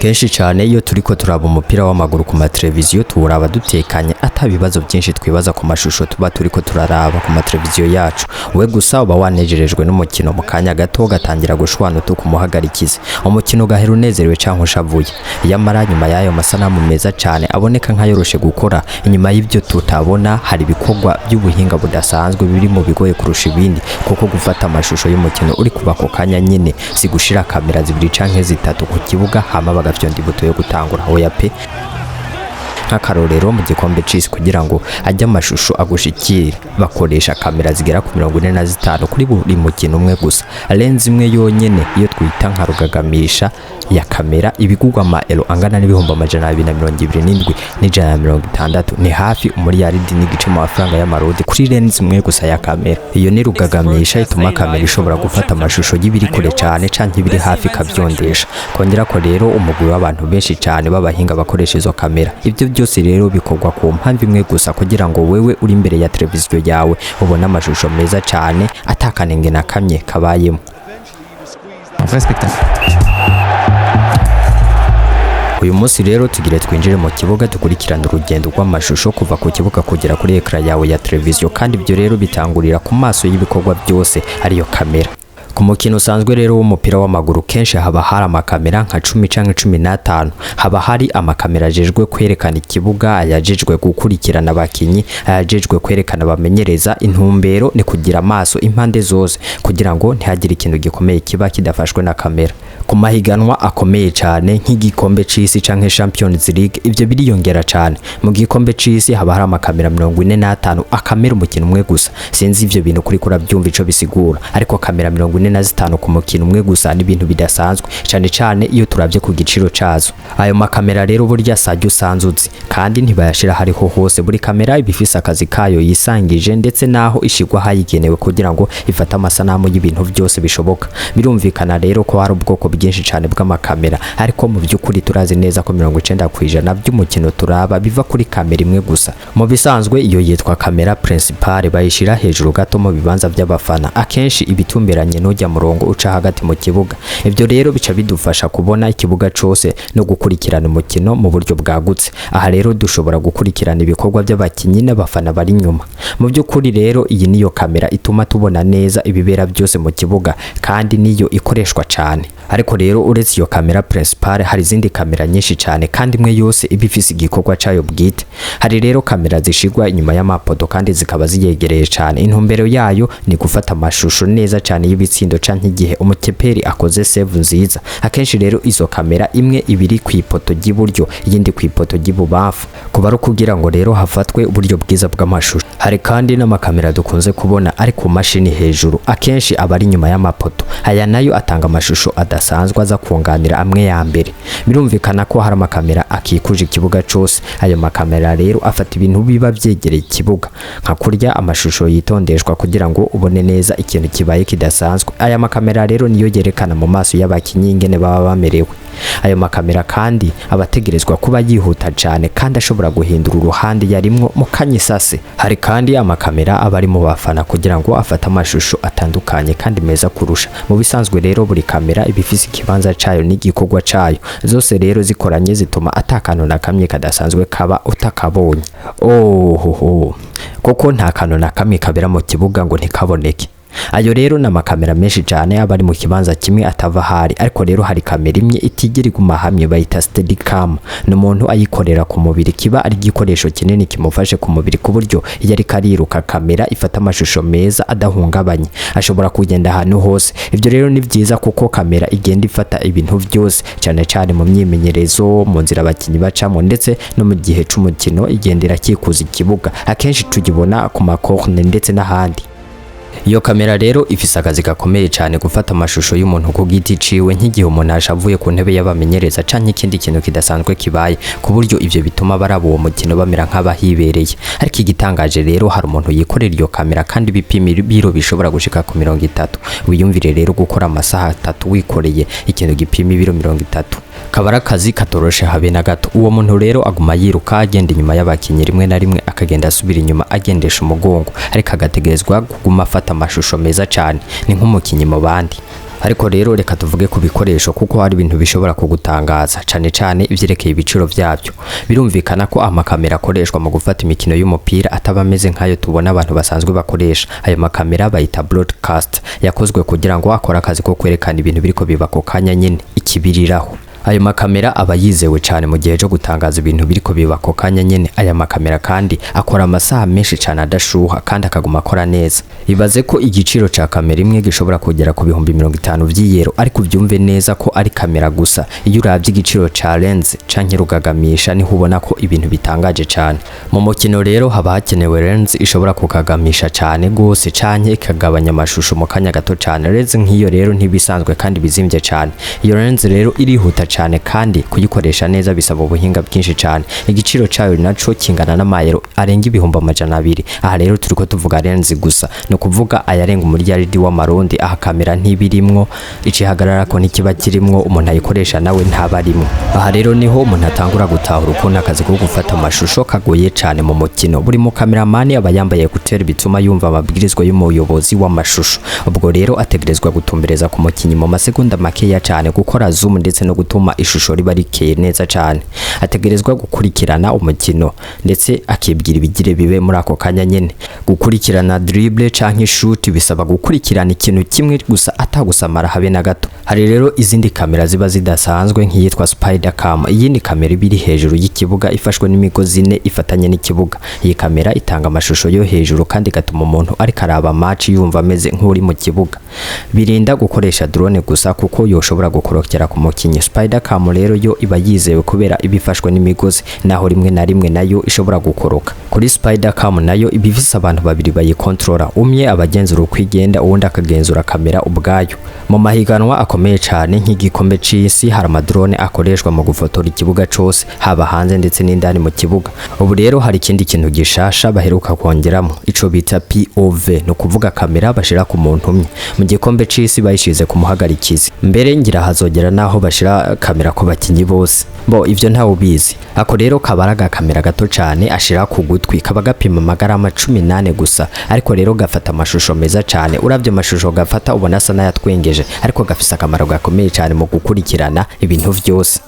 Kenshi cyane iyo turiko turaba umupira w'amaguru ku mateleviziyo turaba dutekanye atabibazo byinshi twibaza ku mashusho tuba turiko turaraba ku mateleviziyo yacu. We gusa uba wanejerejwe n'umukino mu kanya gato gatangira gushwana tukumuhagarikize. Umukino gahera unezerewe canke ushavuye. Yamara nyuma yayo masanamu meza cyane aboneka nkayoroshe gukora. Inyuma y'ibyo tutabona hari ibikorwa by'ubuhinga budasanzwe biri mu bigoye kurusha ibindi kuko gufata amashusho y'umukino uri kuba ko kanya nyine si gushira kamera zibiri canke zitatu ku kibuga hama bagafyonda ibuto yo gutangura hoya pe nk'akarorero mu gikombe c'isi kugira ngo ajya amashusho agushikire bakoresha kamera zigera ku 45 kuri buri mukino umwe gusa. Lens imwe yonyene iyo twita nka rugagamisha ya kamera ibigurwa amaero angana n'ibihumbi 227 n'N160 ni hafi umuriyaridi n'igice mu mafaranga y'amarodi kuri lens imwe gusa ya kamera. Iyo ni rugagamisha ituma kamera ishobora gufata amashusho y'ibiri kure cyane canke ibiri hafi kavyondesha. Kongera ko rero umugwi w'abantu benshi cyane babahinga bakoresha izo kamera. Ibyo byose rero bikorwa ku mpamvu imwe gusa kugira ngo wewe uri imbere ya televiziyo yawe ubone amashusho meza cyane atakanenge na kamye kabayemo. Uyu munsi rero tugire twinjire mu kibuga dukurikirana urugendo rw'amashusho kuva ku kibuga kugera kuri ekran yawe ya televiziyo, kandi ibyo rero bitangurira ku maso y'ibikorwa byose ariyo kamera. Ku mukino usanzwe rero w'umupira w'amaguru kenshi haba hari amakamera nka 10 canke 15. Haba hari amakamera ajejwe kwerekana ikibuga, ayajejwe gukurikirana abakinyi, ayajejwe kwerekana bamenyereza. Intumbero ni kugira amaso impande zose kugira ngo ntihagire ikintu gikomeye kiba kidafashwe na kamera. Ku mahiganwa akomeye cyane nk'igikombe c'isi canke Champions League ibyo biriyongera cyane. Mu gikombe c'isi haba hari amakamera 45 akamera umukino umwe gusa. Sinzi ivyo bintu kuri kurabyumva ico bisigura, ariko kamera 45 ku mukino umwe gusa ni ibintu bidasanzwe cyane cyane iyo turabye ku giciro cazo. Ayo makamera rero burya sajya usanzuzi kandi ntibayashira hariho hose. Buri kamera ibifisa akazi kayo yisangije ndetse naho ishigwa hayigenewe kugira ngo ifata amasanamu y'ibintu byose bishoboka. Birumvikana rero ko hari ubwoko byinshi cyane bw'amakamera, ariko mu by'ukuri turazi neza ko 90% by'umukino turaba biva kuri kamera imwe gusa. Mu bisanzwe iyo yitwa kamera principale bayishira hejuru gato mu bibanza by'abafana, akenshi ibitumberanye n'ujya murongo uca hagati mu kibuga. Ibyo rero bica bidufasha kubona ikibuga cyose no gukurikirana umukino mu buryo bwagutse. Aha rero dushobora gukurikirana ibikorwa by'abakinyi n'abafana bari nyuma. Mu by'ukuri rero iyi niyo kamera ituma tubona neza ibibera byose mu kibuga, kandi niyo ikoreshwa cyane. Ariko rero uretse iyo kamera principale hari izindi kamera nyinshi cyane kandi imwe yose ibifise igikorwa cayo bwite. Hari rero kamera zishigwa inyuma y'amapoto kandi zikaba ziyegereye cyane. Intumbero yayo ni gufata amashusho neza cyane y'ibitsindo canke igihe umukeperi akoze save nziza. Akenshi rero izo kamera imwe ibiri ku ipoto ry'iburyo yindi ku ipoto ry'ibubamfu kuba ari kugira ngo rero hafatwe uburyo bwiza bw'amashusho. Hari kandi n'amakamera dukunze kubona ari ku mashini hejuru, akenshi abari inyuma y'amapoto. Aya nayo atanga amashusho adasanzwe aza kunganira amwe ya mbere. Birumvikana ko hari amakamera akikuje ikibuga cyose. Ayo makamera rero afata ibintu biba byegereye ikibuga nka kurya amashusho yitondeshwa kugira ngo ubone neza ikintu kibaye kidasanzwe. Aya makamera rero niyo yerekana mu maso y'abakinyi ingene baba bamerewe. Ayo makamera kandi abategerezwa kuba yihuta cyane kandi ashobora guhindura uruhande yarimwo mu kanyisase. Hari kandi amakamera abari mu bafana kugira ngo afate amashusho atandukanye kandi meza kurusha. Mu bisanzwe rero buri kamera ibifise ikibanza cayo n'igikorwa cayo, zose rero zikoranye zituma atakano na kamwe kadasanzwe kaba utakabonye. Koko nta kano na kamwe kabera mu kibuga ngo ntikaboneke. Ayo rero na makamera menshi cyane abari mu kibanza kimwe atava hari, ariko rero hari kamera imwe itigera iguma hamwe bayita steadicam. N'umuntu ayikorera ku mubiri, kiba ari igikoresho kinini kimufashe ku mubiri ku buryo iyo ari kariruka kamera ifata amashusho meza adahungabanye, ashobora kugenda ahantu hose. Ibyo rero ni byiza kuko kamera igenda ifata ibintu byose cyane cyane mu myimenyerezo, mu nzira abakinyi bacamo ndetse no mu gihe c'umukino igendera kikuza ikibuga. Akenshi tugibona ku makorne ndetse n'ahandi. Iyo kamera rero ifise akazi gakomeye cyane gufata amashusho y'umuntu ku giti ciwe nk'igihe umuntu ashavuye ku ntebe y'abamenyereza canke ikindi kintu kidasanzwe kibaye, ku buryo ivyo bituma baraba uwo mukino bamera nk'abahibereye. Ariko igitangaje rero hari umuntu yikorera iyo kamera kandi bipimira biro bishobora gushika ku 30. Wiyumvire rero gukora amasaha 3 wikoreye ikintu gipima ibiro 30. Kabara kazi katoroshe habe na gato. Uwo muntu rero aguma yiruka agenda inyuma y'abakinyi, rimwe na rimwe akagenda asubira inyuma agendesha umugongo, ariko agategerezwa kuguma afata amashusho meza cyane ni nk'umukinyi mu bandi. Ariko rero reka tuvuge ku bikoresho kuko hari ibintu bishobora kugutangaza cane cane ivyerekeye ibiciro vyabyo. Birumvikana ko amakamera akoreshwa mu gufata imikino y'umupira ataba ameze nkayo tubona abantu basanzwe bakoresha. Ayo makamera bayita broadcast, yakozwe kugira ngo akora akazi ko kwerekana ibintu biriko biba ko kanya nyene ikibiriraho. Ayo makamera aba yizewe cyane mu gihe cyo gutangaza ibintu biriko biba ko kanya nyene. Aya makamera kandi akora amasaha menshi cyane adashuha kandi akaguma akora neza. Ibaze ko igiciro ca kamera imwe gishobora kugera ku bihumbi 50 vy'iyero, ariko uvyumve neza ko ari kamera gusa. Iyo uravye igiciro ca lens canke rugagamisha niho ubona ko ibintu bitangaje cyane. Mu mukino rero haba hakenewe lens ishobora kukagamisha cyane gose canke ikagabanya amashusho mu kanya gato cyane. Lens nk'iyo rero ntibisanzwe kandi bizimvye cyane. Iyo lens rero irihuta cyane kandi kuyikoresha neza bisaba ubuhinga bwinshi cyane. Igiciro cyayo naco kingana n'amayero arenga ibihumbi 200. Aha rero turiko tuvuga lens gusa, no kuvuga ayarenga umuriyaridi w'amarundi. Aha kamera ntibirimwo, icihagarara ko ntikiba kirimwo, umuntu ayikoresha nawe ntabarimwo. Aha rero niho umuntu atangura gutahura ukuntu akazi ko gufata amashusho kagoye cyane mu mukino. Buri mu kameramani aba yambaye ekuteri bituma yumva amabwirizwa y'umuyobozi w'amashusho. Ubwo rero ategerezwa gutumbereza ku mukinyi mu masegonda makeya cyane, gukora zoom ndetse no gutuma ishusho riba rikeye neza cyane. Ategerezwa gukurikirana umukino ndetse akibwira ibigire bibe muri ako kanya nyene. Gukurikirana dribble canke shoot bisaba gukurikirana ikintu kimwe gusa atagusamara habe na gato. Hari rero izindi kamera ziba zidasanzwe nk'iyitwa spider cam. Iyi ni kamera ibiri hejuru y'ikibuga ifashwe n'imigozi ine ifatanye n'ikibuga. Iyi kamera itanga amashusho yo hejuru kandi gatuma umuntu ari karaba match yumva ameze nk'uri mu kibuga. Birinda gukoresha drone gusa kuko yoshobora gukorokera ku mukinyi. Spider cam rero yo iba yizewe kubera ibifashwe n'imigozi, naho rimwe na rimwe nayo ishobora gukoroka. Kuri spider cam nayo ibifisa abantu babiri bayikontrola, umwe abagenzura uko igenda uwundi akagenzura kamera ubwayo. Mu mahiganwa akomeye cyane nk'igikombe c'isi hari amadrone akoreshwa mu gufotora ikibuga cose, haba hanze ndetse n'indani mu kibuga. Ubu rero hari ikindi kintu gishasha baheruka kongeramo, ico bita POV, no kuvuga kamera bashira ku muntu umwe. Mu gikombe c'isi bayishize ku muhagarikizi, mbere ngira hazogera naho bashira kamera ku bakinyi bose. Bo ivyo ntawe ubizi. Ako rero kabaraga kamera gato cyane ashira ku gutwi, kaba gapima amagarama 18 gusa, ariko rero gafata amashusho meza cyane. Uravye amashusho gafata ubona asa n'ayatwengeje, ariko gafisa akamaro gakomeye cyane mu gukurikirana ibintu vyose.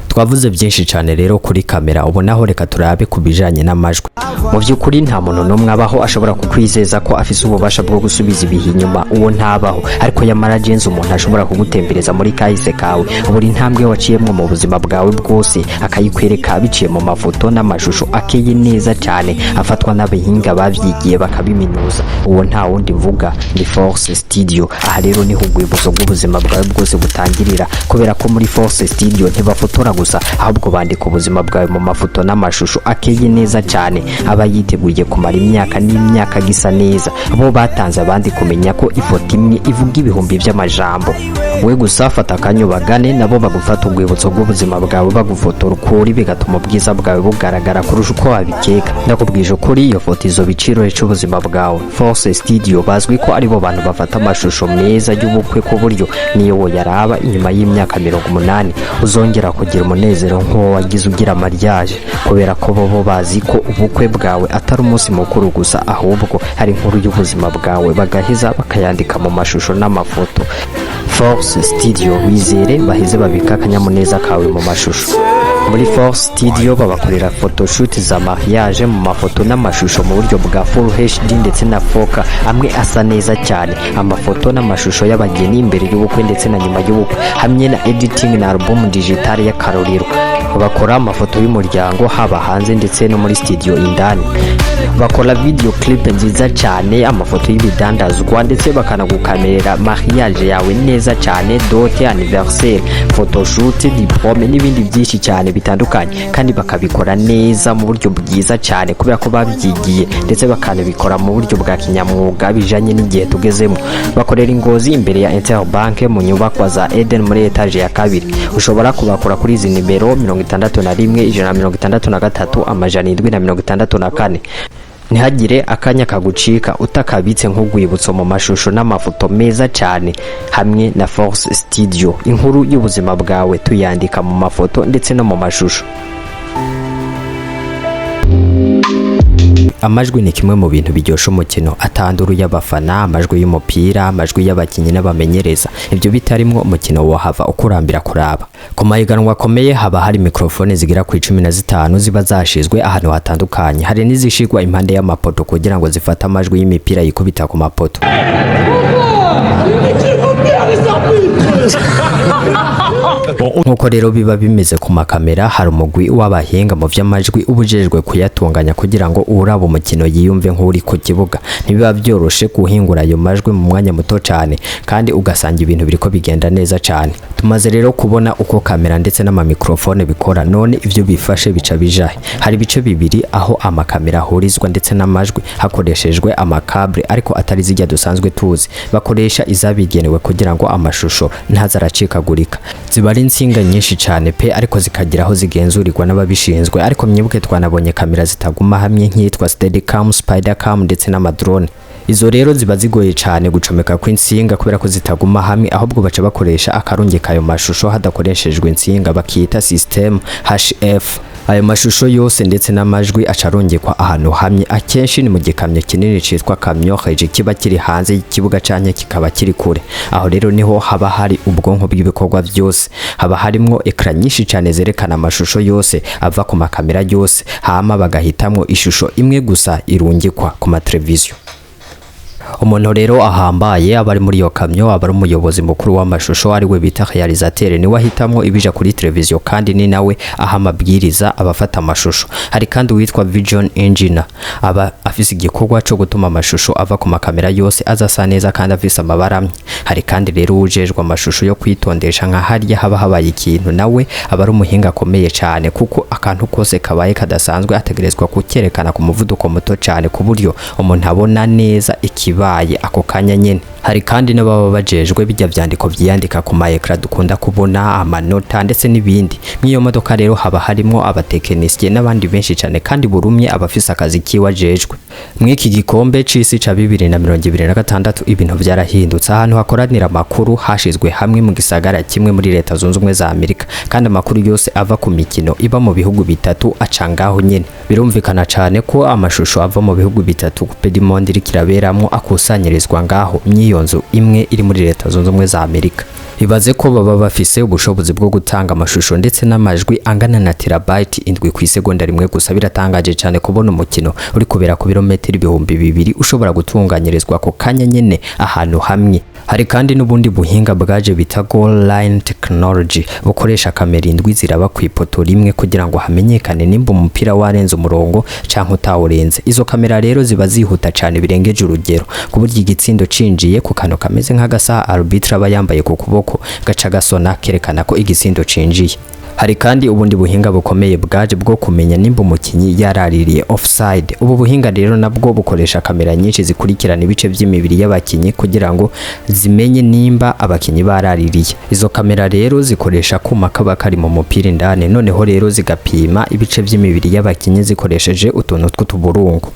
Twavuze byinshi cyane rero kuri kamera, ubonaho reka turabe kubijanye n'amajwi. Mu by'ukuri nta muntu n'umwe abaho ashobora kukwizeza ko afise ububasha bwo gusubiza ibihe inyuma, uwo ntabaho. Ariko yamara genze umuntu ashobora kugutembereza muri kahise kawe, buri ntambwe waciyemwo mu buzima bwawe bwose akayikwereka biciye mu mafoto n'amashusho akeye neza cyane, afatwa n'abahinga bavyigiye bakabiminuza. Uwo nta wundi mvuga ni Force Studio. Aha rero niho urwibutso rw'ubuzima bwawe bwose butangirira, kubera ko muri Force Studio ntibafotora gusa, ahubwo bandika ubuzima bwawe mu mafoto n'amashusho akeye neza cyane. Aba yiteguye kumara imyaka n'imyaka gisa neza. Bo batanze abandi kumenya ko ifoto imwe ivuga ibihumbi by'amajambo. We gusa fata akanyo bagane, nabo bagufata urwibutso rw'ubuzima bwawe bagufotora ukuri, bigatuma ubwiza bwawe bugaragara kurusha uko wabikeka. Ndakubwije ukuri iyo foto izo biciro cy'ubuzima bwawe. Force Studio bazwi ko aribo bantu bafata amashusho meza y'ubukwe ku buryo niyo wo yaraba inyuma y'imyaka 80 uzongera kugira umunezero nk'uwo wagize ugira mariage, kubera ko bo bazi ko ubukwe bwawe atari umunsi mukuru gusa, ahubwo hari inkuru y'ubuzima bwawe bagaheza bakayandika mu mashusho n'amafoto. Force Studio wizere baheze babika akanyamuneza kawe mu mashusho. Muri Force Studio babakorera photoshoot za mariage mu mafoto n'amashusho mu buryo bwa Full HD ndetse na 4K, amwe asa neza cyane. Amafoto n'amashusho y'abageni imbere y'ubukwe ndetse na nyuma y'ubukwe, hamwe na editing na album digital y'akarorero. Bakora amafoto y'umuryango haba hanze ndetse no muri studio indani. Bakora video clip nziza cyane, amafoto y'ibidandazwa ndetse bakanagukamerera mariage yawe neza cyane, dote, anniversaire, photoshoot, diplome n'ibindi byinshi cyane bitandukanye, kandi bakabikora neza mu buryo bwiza cyane kubera ko babyigiye, ndetse bakanabikora mu buryo bwa kinyamwuga bijanye n'igihe tugezemo. Bakorera Ingozi imbere ya Interbank mu nyubako za Eden muri etage ya 2. Ushobora kubakora kuri izi nimero 61 163 Ntihagire akanya kagucika utakabitse nk'ugwibutso mu mashusho n'amafoto meza cyane. Hamwe na Force Studio, inkuru y'ubuzima bwawe tuyandika mu mafoto ndetse no mu mashusho. amajwi ni kimwe mu bintu biryosha umukino, atanduru y'abafana, amajwi y'umupira, amajwi y'abakinyi n'abamenyereza, ibyo bitarimwo umukino wohava ukurambira kuraba. Ku mahiganwa akomeye haba hari mikrofone zigira ku 15 ziba zashizwe ahantu hatandukanye, hari n'izishigwa impande y'amapoto kugira ngo zifate amajwi y'imipira yikubita ku mapoto. Nkuko rero biba bimeze ku makamera, hari umugwi w'abahinga mu vy'amajwi ubujejwe kuyatunganya kugira ngo uraba umukino yiyumve nk'uri ku kibuga. Ntibiba byoroshe guhingura ayo majwi mu mwanya muto cyane, kandi ugasanga ibintu biriko bigenda neza cyane. Tumaze rero kubona uko kamera ndetse n'ama mikrofone bikora, none ivyo bifashe bica bijahe. Hari bice bibiri aho amakamera ahurizwa ndetse n'amajwi hakoreshejwe amakable, ariko atari zijya dusanzwe tuzi. Bakoresha izabigenewe kugira ngo amashusho ntazaracikagurika. Ziba ari insinga nyinshi cyane pe, ariko zikagira aho zigenzurirwa n'ababishinzwe. Ariko mwibuke twanabonye kamera zitaguma hamwe nk'itwa Steadicam, Spidercam ndetse n'amadrone. Izo rero ziba zigoye cyane gucomeka kw'insinga kubera ko zitaguma hamwe, ahubwo baca bakoresha akarungi kayo mashusho hadakoreshejwe insinga, bakita system HF. Ayo mashusho yose ndetse n'amajwi acarungikwa ahantu hamwe, akenshi ni mu gikamyo kinini citwa camion reje kiba kiri hanze y'ikibuga canke kikaba kiri kure. Aho rero niho haba hari ubwonko bw'ibikorwa byose, haba harimwo ekran nyinshi cyane zerekana amashusho yose ava ku makamera yose, hama bagahitamwo ishusho imwe gusa irungikwa ku mateleviziyo. Umuntu rero ahambaye abari muri iyo kamyo aba ari umuyobozi mukuru w'amashusho, ari we bita realisateur, ni wahitamwo ibija kuri televiziyo kandi ni nawe aha amabwiriza abafata amashusho. Hari kandi witwa vision engineer, aba afise igikorwa cyo gutuma amashusho ava ku makamera yose azasa neza kandi afise amabara amwe. Hari kandi rero ujejwe amashusho yo kwitondesha nka hariya haba habaye ikintu, nawe aba ari umuhinga akomeye cyane, kuko akantu kose kabaye kadasanzwe ategerezwa kukerekana ku muvuduko muto cyane ku buryo umuntu abona neza ikibaye ako kanya nyene. Hari kandi n'ababa bajejwe bijya vyandiko vyandika ku maekra dukunda kubona, amanota ndetse n'ibindi. Mwiyo modoka rero haba harimo abatekinisiye n'abandi benshi cyane, kandi burumye abafise akazi kiwajejwe. Mwiki gikombe c'isi ca 2026 ibintu vyarahindutse, ahantu hakoranira makuru hashizwe hamwe mu gisagara kimwe muri Leta Zunze Ubumwe za Amerika, kandi amakuru yose ava ku mikino iba mu bihugu bitatu acangaho nyene. Birumvikana cyane ko amashusho ava mu bihugu bitatu pedimondi rikiraberamwo akusanyirizwa ngaho myiyo nzu imwe iri muri Leta Zunze Ubumwe za Amerika. Ibaze ko baba bafise ubushobozi bwo gutanga amashusho ndetse n'amajwi angana na terabyte 7 ku isegonda rimwe gusa. Biratangaje cyane kubona umukino uri kubera ku birometero 2000 ushobora gutunganyirizwa ko kanya nyene ahantu hamwe. Hari kandi n'ubundi buhinga bwaje bita goal line technology, bukoresha kamera 7 ziraba ku ipoto rimwe kugira ngo hamenyekane nimba umupira warenze umurongo canke utawurenze. Izo kamera rero ziba zihuta cyane birengeje urugero, ku buryo igitsindo cinjiye ku kantu kameze nk'agasaha arbitre aba yambaye ku kuboko gaca gasona kerekana ko igisindo cinjiye. Hari kandi ubundi buhinga bukomeye bwaje bwo kumenya nimba umukinyi yaraririye offside. Ubu buhinga rero nabwo bukoresha kamera nyinshi zikurikirana ibice by'imibiri y'abakinyi kugira ngo zimenye nimba abakinyi baraririye. Izo kamera rero zikoresha kuma kaba kari mu mupira indane, noneho rero zigapima ibice by'imibiri y'abakinyi zikoresheje utuntu tw'utuburungu.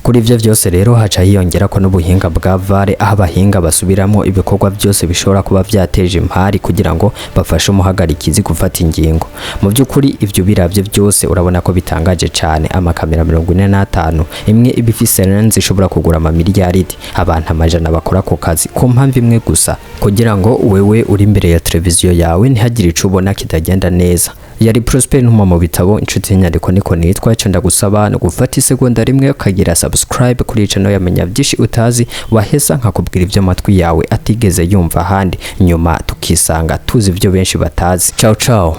Kuri ivyo vyose rero haca hiyongera ko n'ubuhinga bwa VAR, aho abahinga basubiramo ibikorwa byose bishobora kuba vyateje impari kugira ngo bafashe umuhagarikizi gufata ingingo. Mu by'ukuri ivyo biravye byose urabona ko bitangaje cyane. Amakamera 45 imwe ibifise lens ishobora kugura amamiliyaridi, abantu amajana bakora ku kazi ku mpamvu imwe gusa, kugira ngo wewe uri imbere ya televiziyo yawe ntihagire ico ubona kitagenda neza. Yari Prosper Ntuma mu bitabo inshuti nyandiko niko nitwa. Cyo ndagusaba no gufata isegonda rimwe ukagira subscribe kuri channel ya Menya Byinshi utazi, waheza nkakubwira ivyo amatwi yawe atigeze yumva handi, nyuma tukisanga tuzi ivyo benshi batazi. Ciao ciao.